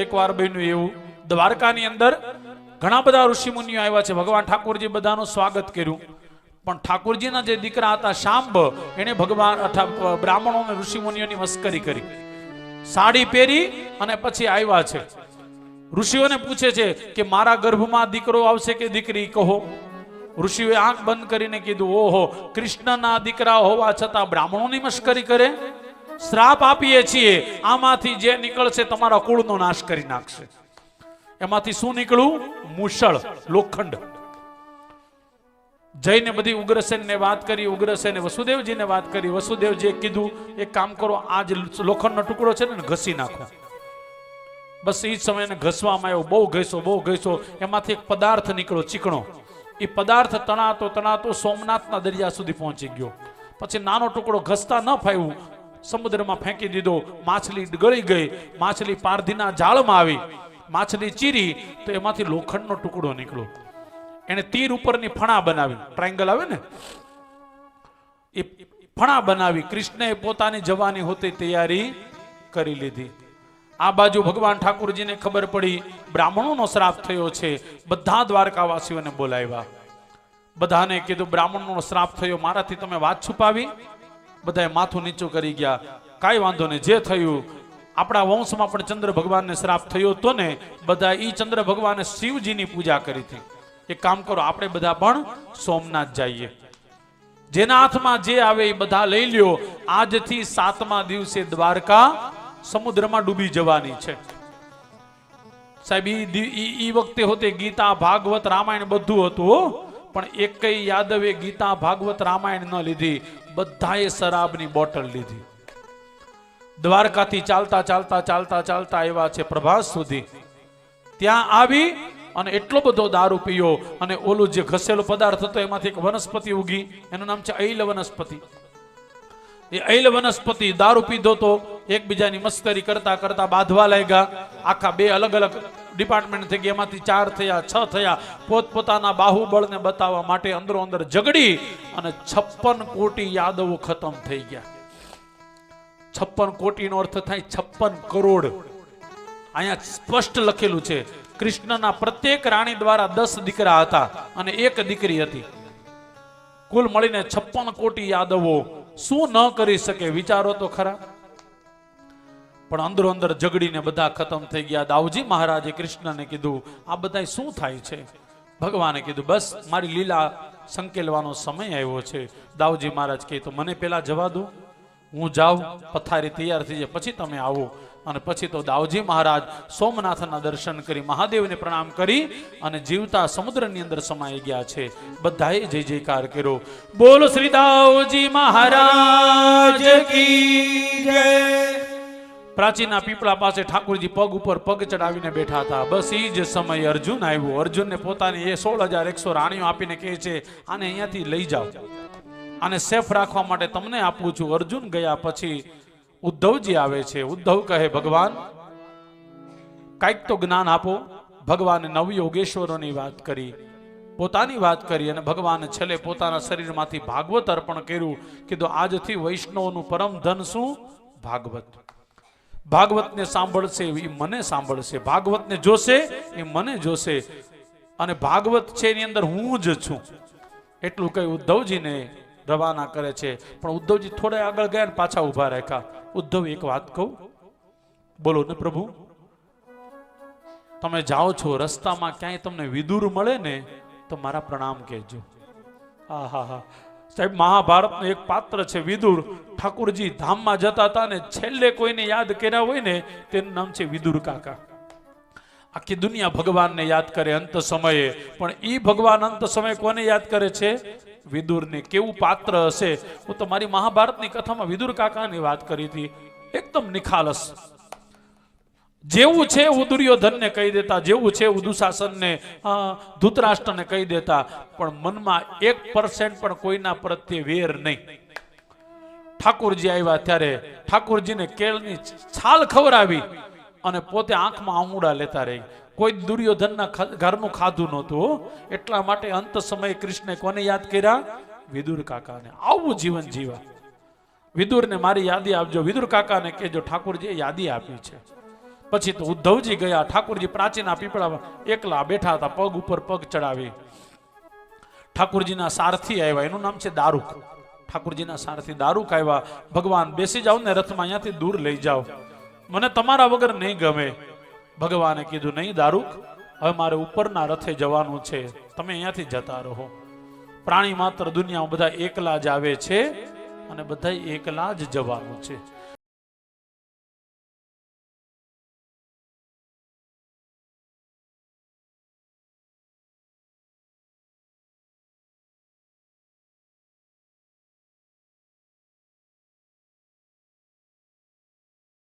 એકવાર બન્યું એવું, દ્વારકાની અંદર ઘણા બધા ઋષિ મુનિઓ આવ્યા છે. ભગવાન ઠાકોરજી બધાનું સ્વાગત કર્યું, પણ ઠાકોરજીના જે દીકરા હતા શાંબ, એને ભગવાન બ્રાહ્મણો અને ઋષિ મુનિઓની મસ્કરી કરી. સાડી પહેરી અને પછી આવ્યા છે. ઋષિઓને પૂછે છે કે મારા ગર્ભમાં દીકરો આવશે કે દીકરી, કહો. ઋષિઓએ આંખ બંધ કરીને કીધું, ઓહો, કૃષ્ણના દીકરા હોવા છતાં બ્રાહ્મણોની મસ્કરી કરે. શ્રાપ આપીએ છીએ, આમાંથી જે નીકળશે તમારા કુળનો નાશ કરી નાખશે. એમાંથી શું નીકળ્યું? મુશળ, લોખંડ. જઈને બધી ઉગ્રસેનને વાત કરી, ઉગ્રસેને વસુદેવજીને વાત કરી. વસુદેવજીએ કીધું, એક કામ કરો, આ જે લોખંડનો ટુકડો છે ને ઘસી નાખો. બસ એ જ સમયે ઘસવામાં આવ્યો. બહુ ઘસ્યો, એમાંથી એક પદાર્થ નીકળ્યો ચીકણો. એ પદાર્થ તણાતો તણાતો સોમનાથના દરિયા સુધી પહોંચી ગયો. પછી નાનો ટુકડો ઘસતા ન ફાવ્યું, સમુદ્રમાં ફેંકી દીધો. માછલી ગળી ગઈ, માછલી પારધીના જાળમાં આવી, માછલી ચીરી તો એમાંથી લોખંડનો ટુકડો નીકળ્યો. એને તીર ઉપરની ફણા બનાવી, ટ્રાયંગલ આવે ને, એ ફણા બનાવી કૃષ્ણએ પોતાની જવાની હોતી તૈયારી કરી લીધી. આ બાજુ ભગવાન ઠાકોરજીને ખબર પડી બ્રાહ્મણોનો શ્રાપ થયો છે. બધા દ્વારકાવાસીઓને બોલાવ્યા, બધાને કીધું બ્રાહ્મણોનો શ્રાપ થયો, મારાથી તમે વાત છુપાવી. બધાએ માથું નીચું કરી ગયા. કાંઈ વાંધો નહીં, જે થયું. આપણા વંશમાં પણ ચંદ્ર ભગવાનને શ્રાપ થયો હતો ને, બધા ઈ ચંદ્ર ભગવાને શિવજીની પૂજા કરી હતી. એક કામ કરો, આપણે બધા પણ સોમનાથ જઈએ. જેના હાથમાં જે આવે એ બધા લઈ લ્યો. આજથી 7મા દિવસે દ્વારકા સમુદ્રમાં ડૂબી જવાની છે. સાહેબ, ઈ વખતે હોતે ગીતા, ભાગવત, રામાયણ બધું હતું, પણ એકય યાદવે ગીતા, ભાગવત, રામાયણ ન લીધી. બધાએ શરાબની બોટલ લીધી. દ્વારકાથી ચાલતા ચાલતા ચાલતા ચાલતા આવ્યા છે પ્રભાસ સુધી. ત્યાં આવી અને એટલો બધો દારૂ પીયો, અને ઓલું જે ઘસેલો પદાર્થ હતો એમાંથી એક વનસ્પતિ ઉગી, એનું નામ છે ઐલ વનસ્પતિ. એ ઐલ વનસ્પતિ દારૂ પીધો તો એકબીજાની મસ્કરી કરતા કરતા બાંધવા લાગ્યા. આખા 2 અલગ અલગ ડિપાર્ટમેન્ટ થઈ ગયા, એમાંથી 4 થયા, 6 થયા. પોતપોતાના બાહુબળને બતાવવા માટે અંદરો અંદર ઝઘડી અને 56 કોટી યાદવો ખતમ થઈ ગયા. 56 કોટીનો અર્થ થાય 56 કરોડ. અહીંયા સ્પષ્ટ લખેલું છે, કૃષ્ણના પ્રત્યેક રાણી દ્વારા 10 દીકરા હતા અને 1 દીકરી હતી. કુલ મળીને 56 કોટી યાદવો શું ન કરી શકે, વિચારો તો ખરા. પણ અંદરો અંદર ઝઘડીને બધા ખતમ થઈ ગયા. દાઉજી મહારાજે કૃષ્ણને કીધું, આ બધા શું થાય છે? ભગવાને કીધું, બસ મારી લીલા સંકેલવાનો સમય આવ્યો છે. દાઉજી મહારાજ કહે, તો મને પેલા જવા દો, હું જાઉં, પથારી તૈયાર થઈ જાય, પછી તમે આવો. અને પછી તો દાઉજી મહારાજ સોમનાથના દર્શન કરી, મહાદેવને પ્રણામ કરી અને જીવતા સમુદ્રની અંદર સમાઈ ગયા છે. બધાએ જય જયકાર કર્યો. બોલો શ્રી દાઉજી મહારાજ કી જય. પ્રાચીના પીપળા પાસે ઠાકોરજી પગ ઉપર પગ ચડાવીને બેઠા હતા. બસ એ જ સમયે અર્જુન આવ્યો. અર્જુનને પોતાની 16,100 રાણીઓ આપીને કહે છે, આને અહીંયાથી લઈ જાઓ, આને સેફ રાખવા માટે તમને આપું છું. અર્જુન ગયા પછી ઉદ્ધવજી આવે છે. ઉદ્ધવ કહે, ભગવાન કાંઈક તો જ્ઞાન આપો. ભગવાને નવયોગેશ્વરોની વાત કરી, પોતાની વાત કરી, અને ભગવાને છેલ્લે પોતાના શરીરમાંથી ભાગવત અર્પણ કર્યું. કીધું, આજથી વૈષ્ણવનું પરમ ધન શું? ભાગવત. ભાગવતને સાંભળશે એ મને સાંભળશે, ભાગવતને જોશે એ મને જોશે, અને ભાગવત છે એની અંદર હું જ છું. એટલું કહી ઉદ્ધવજીને રવાના કરે છે. પણ ઉદ્ધવજી થોડા આગળ ગયા ને પાછા ઉભા રાખ્યા. ઉદ્ધવ, એક વાત કહું? બોલો ને પ્રભુ. તમે જાઓ છો, રસ્તામાં ક્યાંય તમને વિદુર મળે ને તો મારા પ્રણામ કહેજો. આહા, સાહેબ, મહાભારતનું એક પાત્ર છે વિદુર. ઠાકોરજી ધામમાં જતા હતા ને છેલ્લે કોઈને યાદ કર્યા હોય ને તેનું નામ છે વિદુર કાકા. આખી દુનિયા ભગવાનને યાદ કરે અંત સમયે, પણ ઈ ભગવાન અંત સમયે કોને યાદ કરે છે? વિદુરને. કેવું પાત્ર હશે! હું તો મારી મહાભારતની કથામાં વિદુર કાકાની વાત કરી હતી. એકદમ નિખાલસ. જેવું છે એવું દુર્યોધનને કહી દેતા, જેવું છે એવું દુશાસનને, ધૃતરાષ્ટ્રને કહી દેતા, પણ મનમાં 1% પણ કોઈના પ્રત્યે વેર નહીં. ઠાકોરજી આવ્યા ત્યારે ઠાકોરજીને કેળની છાલ ખવડાવી અને પોતે આંખમાં આંગુડા લેતા રહી. કોઈ દુર્યોધનના ઘરનું ખાધું નહોતું. એટલા માટે અંત સમયે કૃષ્ણે કોને યાદ કર્યા? વિદુર કાકાને. આવું જીવન જીવા. વિદુરને મારી યાદી આપજો. વિદુર કાકાને કહેજો ઠાકોરજીએ યાદી આપી છે. પછી તો ઉદ્ધવજી ગયા, ઠાકોરજી પ્રાચીના પીપળામાં એકલા બેઠા હતા, પગ ઉપર પગ ચડાવી. ઠાકોરજીના સારથી આવ્યા, એનું નામ છે દારૂક. ઠાકોરજીના સારથી દારૂક આવ્યા, ભગવાન બેસી જાઓ ને રથમાં, અહીંયાથી દૂર લઈ જાઓ, મને તમારા વગર નહીં ગમે. ભગવાને કીધું નહીં દારૂક, હવે મારે ઉપરના રથે જવાનું છે, તમે અહીંયાથી જતા રહો. પ્રાણી માત્ર દુનિયામાં બધા એકલા જ આવે છે અને બધા એકલા જ જવાનું છે.